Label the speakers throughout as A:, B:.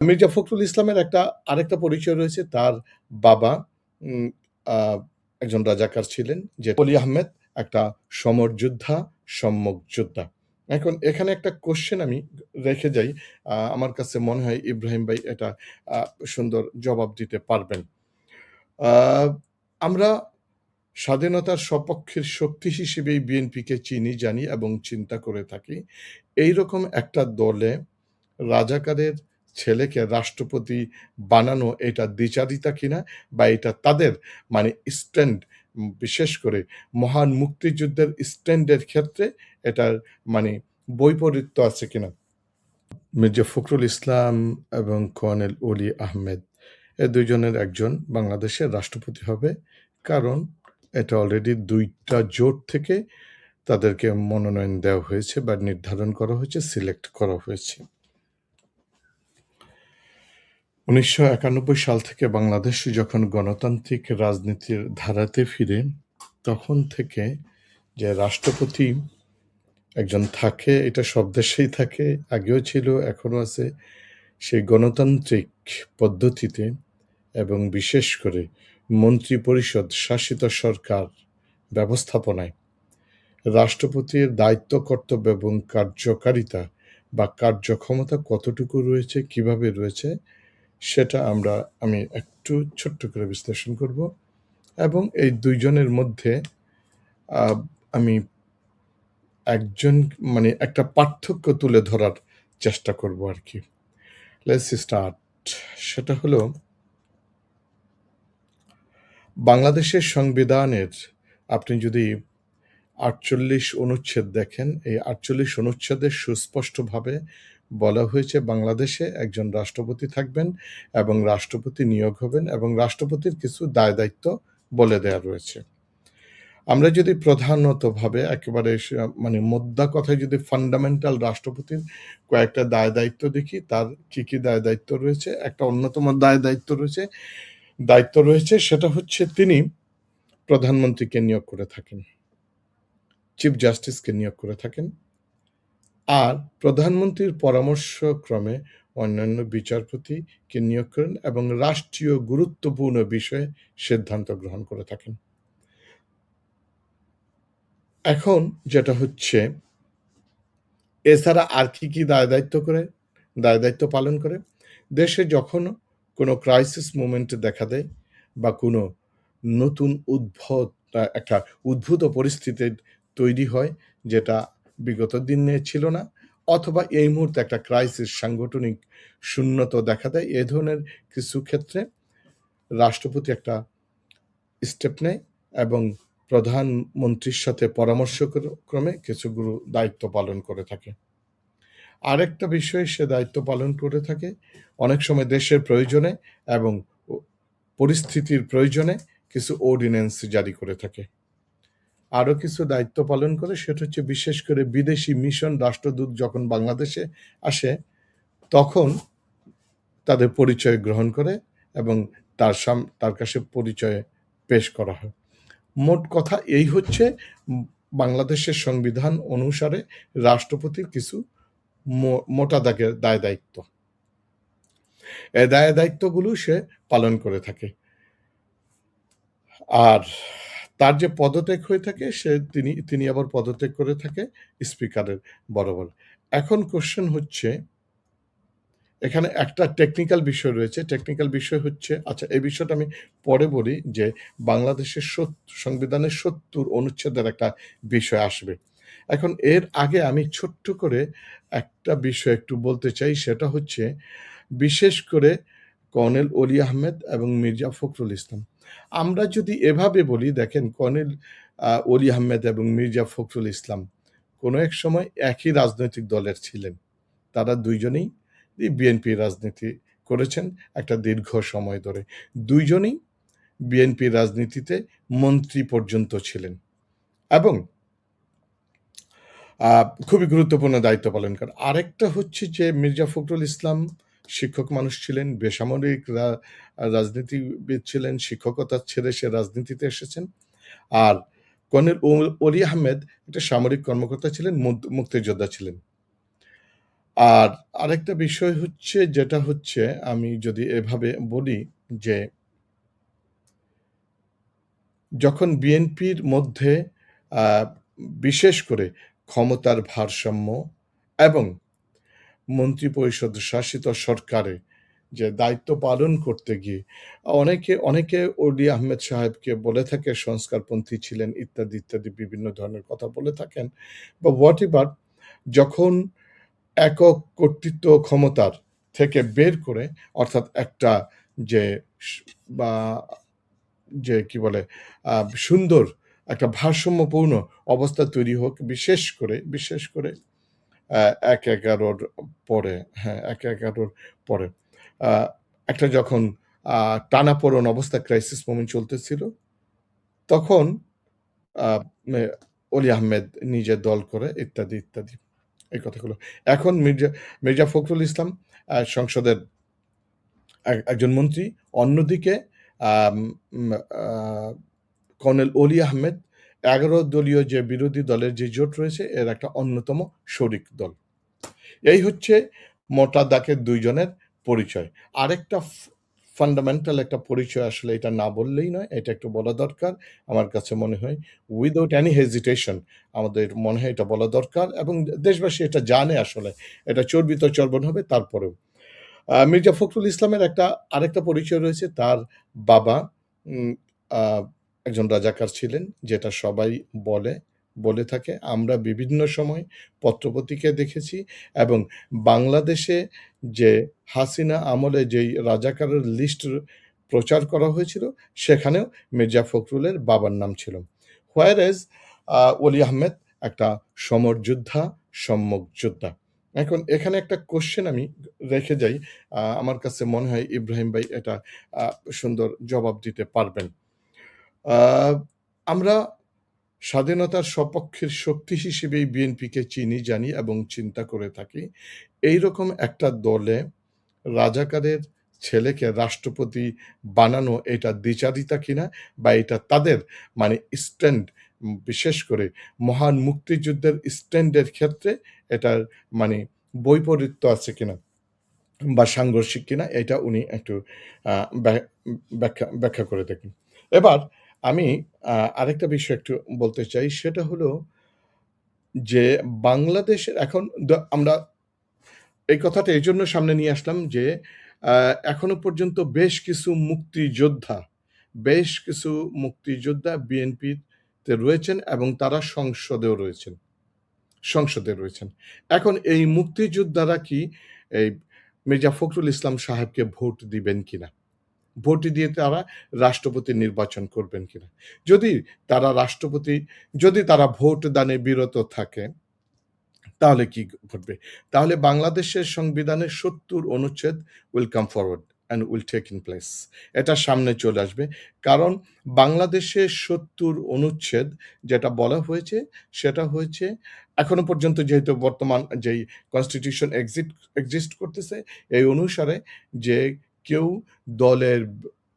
A: মির্জা ফখরুল ইসলামের আরেকটা পরিচয় রয়েছে। তার বাবা উম আ একজন রাজাকার ছিলেন, যে অলি আহমেদ একটা সমর যোদ্ধা, সম্মুখ যোদ্ধা। এখন এখানে একটা কোয়েশ্চেন আমি রেখে যাই। আমার কাছে মনে হয় ইব্রাহিম ভাই এটা আ সুন্দর জবাব দিতে পারবেন। আ আমরা স্বাধীনতার সপক্ষের শক্তি হিসেবেই বিএনপিকে চিনি, জানি এবং চিন্তা করে থাকি। এইরকম একটা দলে রাজাকারের ছেলেকে রাষ্ট্রপতি বানানো এটা দ্বিচারিতা কিনা, বা এটা তাদের মানে স্ট্যান্ড, বিশেষ করে মহান মুক্তিযুদ্ধের স্ট্যান্ডের ক্ষেত্রে এটার মানে বৈপরীত্য আছে কিনা? মির্জা ফখরুল ইসলাম এবং কর্নেল অলি আহমেদ এ ২ জনের একজন বাংলাদেশের রাষ্ট্রপতি হবে। কারণ এটা অলরেডি ২ টা জোট থেকে তাদেরকে মনোনয়ন দেওয়া হয়েছে বা নির্ধারণ করা হয়েছে, সিলেক্ট করা হয়েছে। ১৯৯১ সাল থেকে বাংলাদেশ যখন গণতান্ত্রিক রাজনীতির ধারাতে ফিরে, তখন থেকে যে রাষ্ট্রপতি একজন থাকে, এটা সব দেশেই থাকে, আগেও ছিল, এখনো আছে। সেই গণতান্ত্রিক পদ্ধতিতে এবং বিশেষ করে মন্ত্রিপরিষদ শাসিত সরকার ব্যবস্থাপনায় রাষ্ট্রপতির দায়িত্ব, কর্তব্য এবং কার্যকারিতা বা কার্যক্ষমতা কতটুকু রয়েছে, কিভাবে রয়েছে, সেটা আমি একটু ছোট্ট করে বিশ্লেষণ করব এবং এই ২ জনের মধ্যে আ আমি একজন মানে একটা পার্থক্য তুলে ধরার চেষ্টা করব আরকি। Let's start. সেটা হলো বাংলাদেশের সংবিধানের, আপনি যদি ৪৮ অনুচ্ছেদ দেখেন, এই ৪৮ অনুচ্ছেদে সুস্পষ্টভাবে বলা হয়েছে বাংলাদেশে একজন রাষ্ট্রপতি থাকবেন এবং রাষ্ট্রপতি নিয়োগ হবেন এবং রাষ্ট্রপতির কিছু দায়-দায়িত্ব বলে দেয়া রয়েছে। আমরা যদি প্রধানতভাবে একেবারে মানে মোদ্দা কথায় যদি ফান্ডামেন্টাল রাষ্ট্রপতির কয়েকটা দায়-দায়িত্ব দেখি, তার কি দায়-দায়িত্ব রয়েছে? একটা অন্যতম দায়িত্ব রয়েছে সেটা হচ্ছে তিনি প্রধানমন্ত্রীকে নিয়োগ করে থাকেন। চিফ জাস্টিসকে নিয়োগ করে থাকেন। আর প্রধানমন্ত্রীর পরামর্শক্রমে অন্যান্য বিচারপতিকে নিয়োগ করেন এবং রাষ্ট্রীয় গুরুত্বপূর্ণ বিষয়ে সিদ্ধান্ত গ্রহণ করে থাকেন। এখন যেটা হচ্ছে, এছাড়া আর কি দায়-দায়িত্ব পালন করে? দেশে যখন কোনো ক্রাইসিস মোমেন্ট দেখা দেয় বা কোনো নতুন একটা উদ্ভূত পরিস্থিতি তৈরি হয়, যেটা বিগত দিনে ছিল না, অথবা এই মুহূর্তে একটা ক্রাইসিস, সাংগঠনিক শূন্যতা দেখা দেয়, এ ধরনের কিছু ক্ষেত্রে রাষ্ট্রপতি একটা স্টেপ নেয় এবং প্রধানমন্ত্রীর সাথে পরামর্শক্রমে কিছুগুলো দায়িত্ব পালন করে থাকে। আরেকটা বিষয় সে দায়িত্ব পালন করে থাকে অনেক সময় দেশের প্রয়োজনে এবং পরিস্থিতির প্রয়োজনে কিছু অর্ডিন্যান্স জারি করে থাকে। আরো কিছু দায়িত্ব পালন করে, সেটা হচ্ছে বিশেষ করে বিদেশি মিশন রাষ্ট্রদূত যখন বাংলাদেশে আসে, তখন তাদের পরিচয় গ্রহণ করে এবং তার কাছে পরিচয় পেশ করা হয়। মোট কথা এই হচ্ছে বাংলাদেশের সংবিধান অনুসারে রাষ্ট্রপতির কিছু মোটা দাগের দায়-দায়িত্ব। এই দায়-দায়িত্বগুলো সে পালন করে থাকে। আর তার যে পদত্যাগ হয়ে থাকে, তিনি আবার পদত্যাগ করে থাকে স্পিকারের বরাবর। এখন কোয়েশ্চেন হচ্ছে, এখানে একটা টেকনিক্যাল বিষয় রয়েছে। টেকনিক্যাল বিষয় হচ্ছে, আচ্ছা এই বিষয়টা আমি পরে বলি, যে বাংলাদেশের সংবিধানের ৭০ অনুচ্ছেদের একটা বিষয় আসবে। এখন এর আগে আমি ছোট্ট করে একটা বিষয় একটু বলতে চাই, সেটা হচ্ছে বিশেষ করে কর্নেল অলি আহমেদ এবং মির্জা ফখরুল ইসলাম। আমরা যদি এভাবে বলি, দেখেন কর্নেল অলি আহমেদ এবং মির্জা ফখরুল ইসলাম কোনো এক সময় একই রাজনৈতিক দলের ছিলেন। তারা ২ জনেই বিএনপি রাজনীতি করেছেন একটা দীর্ঘ সময় ধরে। ২ জনেই বিএনপি রাজনীতিতে মন্ত্রী পর্যন্ত ছিলেন এবং খুবই গুরুত্বপূর্ণ দায়িত্ব পালন করেন। আরেকটা হচ্ছে যে মির্জা ফখরুল ইসলাম শিক্ষক মানুষ ছিলেন, বেসামরিক রাজনীতিবিদ ছিলেন, শিক্ষকতা ছেড়ে সে রাজনীতিতে এসেছেন। আর কর্নেল অলি আহমেদ একটা সামরিক কর্মকর্তা ছিলেন, মুক্তিযোদ্ধা ছিলেন। আর আরেকটা বিষয় হচ্ছে যেটা হচ্ছে আমি যদি এভাবে বলি যে যখন বিএনপির মধ্যে আ বিশেষ করে ক্ষমতার ভারসাম্য এবং মন্ত্রিপরিষদ শাসিত সরকারে যে দায়িত্ব পালন করতে গিয়ে অনেকে অলি আহমেদ সাহেবকে বলে থাকে সংস্কারপন্থী ছিলেন ইত্যাদি, ইত্যাদি বিভিন্ন ধরনের কথা বলে থাকেন বা হোয়াটএভার যখন একক কর্তৃত্ব ক্ষমতার থেকে বের করে অর্থাৎ একটা যে স বা যে কি বলে আ সুন্দর একটা ভারসাম্যপূর্ণ অবস্থা তৈরি হোক বিশেষ করে আ ১/১১ পরে, হ্যাঁ, ১/১১ পরে। আ একটা যখন আ টানাপোড়েন অবস্থা ক্রাইসিস মোমেন্ট চলতেছিল, তখন আ মে অলি আহমেদ নিজে দল করে ইত্যাদি, ইত্যাদি। এই কথাগুলো। এখন মির্জা ফখরুল ইসলাম সংসদের একজন মন্ত্রী। অন্যদিকে আম উম আ কর্নেল অলি আহমেদ ১১ দলীয় যে বিরোধী দলের যে জোট রয়েছে এর একটা অন্যতম শরিক দল। এই হচ্ছে মোটা দাগে ২ জনের পরিচয়। আরেকটা ফান্ডামেন্টাল একটা পরিচয় আসলে এটা না বললেই নয়। এটা একটু বলা দরকার। আমার কাছে মনে হয় উইথআউট এনি হেজিটেশন আমাদের মনে হয় এটা বলা দরকার এবং দেশবাসী এটা জানে আসলে। এটা চর্বিত চর্বণ হবে তারপরেও। মির্জা ফখরুল ইসলামের আরেকটা পরিচয় রয়েছে। তার বাবা উম আ একজন রাজাকার ছিলেন, যেটা সবাই বলে, বলে থাকে। আমরা বিভিন্ন সময় পত্রপত্রিকায় দেখেছি এবং বাংলাদেশে যে হাসিনা আমলে যেই রাজাকারের লিস্ট প্রচার করা হয়েছিল, সেখানেও মির্জা ফখরুলের বাবার নাম ছিল। হোয়ার এজ অলি আহমেদ একটা সমর যোদ্ধা, সম্মুখ যোদ্ধা। এখন এখানে একটা কোয়েশ্চেন আমি রেখে যাই। আমার কাছে মনে হয় ইব্রাহিম ভাই এটা আ সুন্দর জবাব দিতে পারবেন। আ আমরা স্বাধীনতার সপক্ষের শক্তি হিসেবেই বিএনপিকে চিনি, জানি এবং চিন্তা করে থাকি। এইরকম একটা দলে রাজাকারের ছেলেকে রাষ্ট্রপতি বানানো এটা দ্বিচারিতা কিনা বা এটা তাদের মানে স্ট্যান্ড বিশেষ করে মহান মুক্তিযুদ্ধের স্ট্যান্ডের ক্ষেত্রে এটার মানে বৈপরীত্য আছে কিনা বা সাংঘর্ষিক কিনা এটা উনি একটু আ ব্যা ব্যাখ্যা করে দেখেন। এবার আমি আরেকটা বিষয় একটু বলতে চাই সেটা হলো যে বাংলাদেশের এখন আমরা এই কথাটা এজন্য সামনে নিয়ে আসলাম যে আ এখনো পর্যন্ত বেশ কিছু মুক্তিযোদ্ধা বিএনপিতে রয়েছেন এবং তারা সংসদে রয়েছেন। এখন এই মুক্তিযোদ্ধারা কি এই মির্জা ফখরুল ইসলাম সাহেবকে ভোট দিবেন কিনা? ভোট দিয়ে তারা রাষ্ট্রপতি নির্বাচন করবেন কিনা? যদি যদি তারা ভোট দানে বিরত থাকে তাহলে কি ঘটবে? তাহলে বাংলাদেশের সংবিধানের ৭০ অনুচ্ছেদ will come forward and will take in place. এটা সামনে চলে আসবে। কারণ বাংলাদেশের ৭০ অনুচ্ছেদ যেটা বলা হয়েছে, সেটা হয়েছে এখনো পর্যন্ত যেহেতু বর্তমান যেই কনস্টিটিউশন এক্সিস্ট করতেছে, এই অনুসারে যে কেউ দলের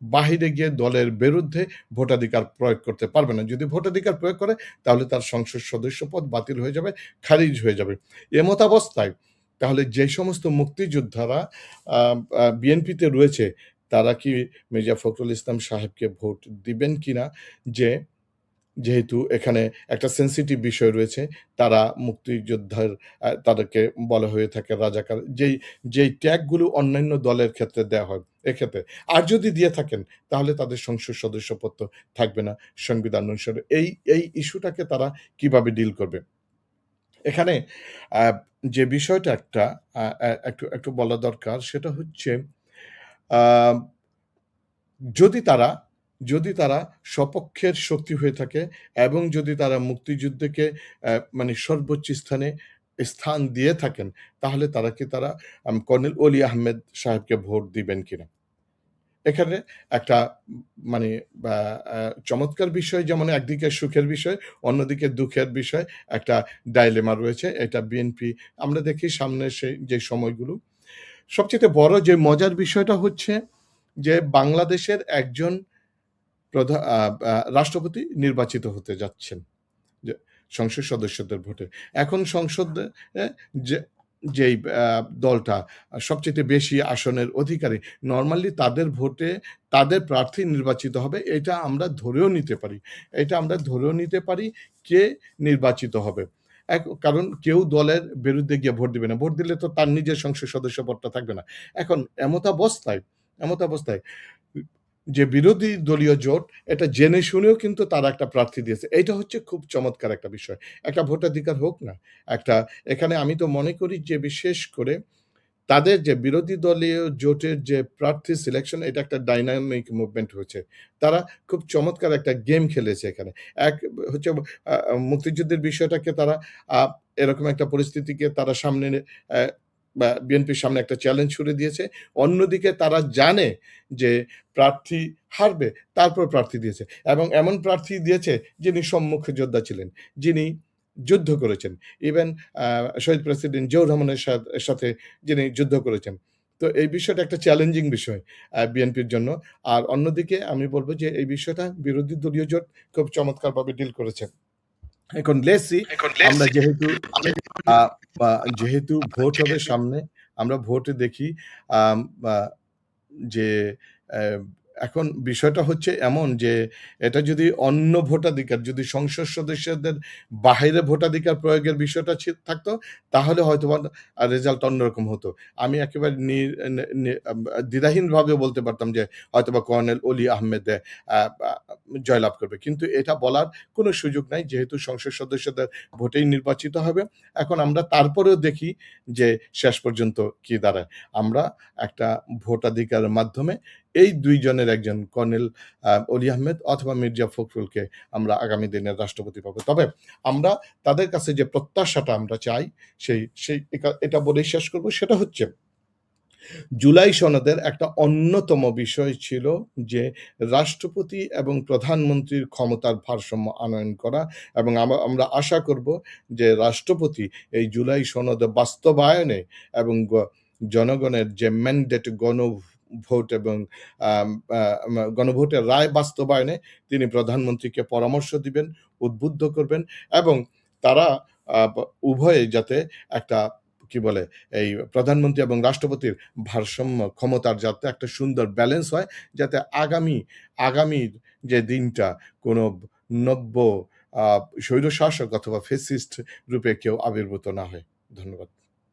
A: বাহিরে গিয়ে দলের বিরুদ্ধে ভোটাধিকার প্রয়োগ করতে পারবে না। যদি ভোটাধিকার প্রয়োগ করে তাহলে তার সংসদ সদস্য পদ বাতিল হয়ে যাবে, খারিজ হয়ে যাবে। এমতাবস্থায় তাহলে যে সমস্ত মুক্তিযোদ্ধারা আ আ বিএনপিতে রয়েছে, তারা কি মির্জা ফখরুল ইসলাম সাহেবকে ভোট দিবেন কিনা? যে যেহেতু এখানে একটা সেনসিটিভ বিষয় রয়েছে, তারা মুক্তিযোদ্ধার তাদেরকে বলা হয়ে থাকে রাজাকার। যেই ট্যাগগুলো অন্যান্য দলের ক্ষেত্রে দেয়া হয়, এক্ষেত্রে। আর যদি দিয়ে থাকেন, তাহলে তাদের সংসদ সদস্যপদ তো থাকবে না সংবিধান অনুসারে। এই ইস্যুটাকে তারা কিভাবে ডিল করবে? এখানে আ যে বিষয়টা একটা আ আ একটু একটু বলা দরকার সেটা হচ্ছে আ যদি তারা যদি তারা সপক্ষের শক্তি হয়ে থাকে এবং যদি তারা মুক্তিযুদ্ধকে মানে সর্বোচ্চ স্থান দিয়ে থাকেন, তাহলে তারা কর্নেল অলি আহমেদ সাহেবকে ভোট দিবেন কিনা? এখানে একটা মানে বা আ চমৎকার বিষয় যেমন একদিকে সুখের বিষয়, অন্যদিকে দুঃখের বিষয়। একটা ডাইলেমা রয়েছে। এটা বিএনপি আমরা দেখি সামনে যে সময়গুলো। সবচাইতে বড় যে মজার বিষয়টা হচ্ছে যে বাংলাদেশের একজন প্রধা আ আ রাষ্ট্রপতি নির্বাচিত হতে যাচ্ছেন। যে সংসদ সদস্যদের ভোটে। এখন সংসদে এ যে যেই দলটা সবচাইতে বেশি আসনের অধিকারী, নরমালি তাদের ভোটে তাদের প্রার্থী নির্বাচিত হবে। এটা আমরা ধরেও নিতে পারি। এটা আমরা ধরেও নিতে পারি কে নির্বাচিত হবে। কারণ কেউ দলের বিরুদ্ধে গিয়ে ভোট দিবে না। ভোট দিলে তো তার নিজের সংসদ সদস্য পদটা থাকবে না। এখন এমতাবস্থায় যে বিরোধী দলীয় জোট এটা জেনে শুনেও কিন্তু তারা একটা প্রার্থী দিয়েছে। এইটা হচ্ছে খুব চমৎকার একটা বিষয়। একটা ভোটাধিকার হোক না। একটা এখানে আমি তো মনে করি যে বিশেষ করে তাদের যে বিরোধী দলীয় জোটের যে প্রার্থী সিলেকশন এটা একটা ডাইনামিক মুভমেন্ট হয়েছে। তারা খুব চমৎকার একটা গেম খেলেছে এখানে। এক হচ্ছে মুক্তিযুদ্ধের বিষয়টাকে তারা আ এরকম একটা পরিস্থিতিকে তারা সামনে বা বিএনপির সামনে একটা চ্যালেঞ্জ ছুড়ে দিয়েছে। অন্যদিকে তারা জানে যে প্রার্থী হারবে, তারপর প্রার্থী দিয়েছে এবং এমন প্রার্থী দিয়েছে যিনি সম্মুখ যোদ্ধা ছিলেন, যিনি যুদ্ধ করেছেন। ইভেন আ শহীদ প্রেসিডেন্ট জিয়াউর রহমানের সাথে যিনি যুদ্ধ করেছেন। তো এই বিষয়টা একটা চ্যালেঞ্জিং বিষয় বিএনপির জন্য। আর অন্যদিকে আমি বলব যে এই বিষয়টা বিরোধী দলীয় জোট খুব চমৎকারভাবে ডিল করেছে। এখন লেটস সি আমরা যেহেতু আ বা যেহেতু ভোট হবে সামনে, আমরা ভোটে দেখি আম আ যে অ্যা এখন বিষয়টা হচ্ছে এমন যে এটা যদি অন্য ভোটাধিকার যদি সংসদ সদস্যদের বাহিরে ভোটাধিকার প্রয়োগের বিষয়টা থাকতো তাহলে হয়তোবা রেজাল্ট অন্যরকম হতো। আমি একেবারে নি নে নে আব দ্বিধাহীনভাবে বলতে পারতাম যে হয়তোবা কর্নেল অলি আহমেদ আ আ জয়লাভ করবে। কিন্তু এটা বলার কোনো সুযোগ নাই যেহেতু সংসদ সদস্যদের ভোটেই নির্বাচিত হবে। এখন আমরা তারপরেও দেখি যে শেষ পর্যন্ত কি দাঁড়ায়। আমরা একটা ভোটাধিকারের মাধ্যমে এই ২ জনের একজন কর্নেল অলি আহমেদ অথবা মির্জা ফখরুলকে আমরা আগামী দিনের রাষ্ট্রপতি পাবো। তবে আমরা তাদের কাছে যে প্রত্যাশাটা আমরা চাই সেই এটা বলেই শেষ করব। সেটা হচ্ছে জুলাই সনদের একটা অন্যতম বিষয় ছিল যে রাষ্ট্রপতি এবং প্রধানমন্ত্রীর ক্ষমতার ভারসাম্য আনয়ন করা এবং আমরা আশা করব যে রাষ্ট্রপতি এই জুলাই সনদ বাস্তবায়নে এবং জনগণের যে ম্যান্ডেট গণভোট এবং আম আ মা গণভোটের রায় বাস্তবায়নে তিনি প্রধানমন্ত্রীকে পরামর্শ দিবেন, উদ্বুদ্ধ করবেন এবং তারা উভয়ে যাতে একটা কি বলে এই প্রধানমন্ত্রী এবং রাষ্ট্রপতির ভারসাম্য ক্ষমতার যাতে একটা সুন্দর ব্যালেন্স হয়, যাতে আগামীর যে দিনটা কোনো নব্য আ স্বৈরশাসক অথবা ফ্যাসিস্ট রূপে কেউ আবির্ভূত না হয়। ধন্যবাদ।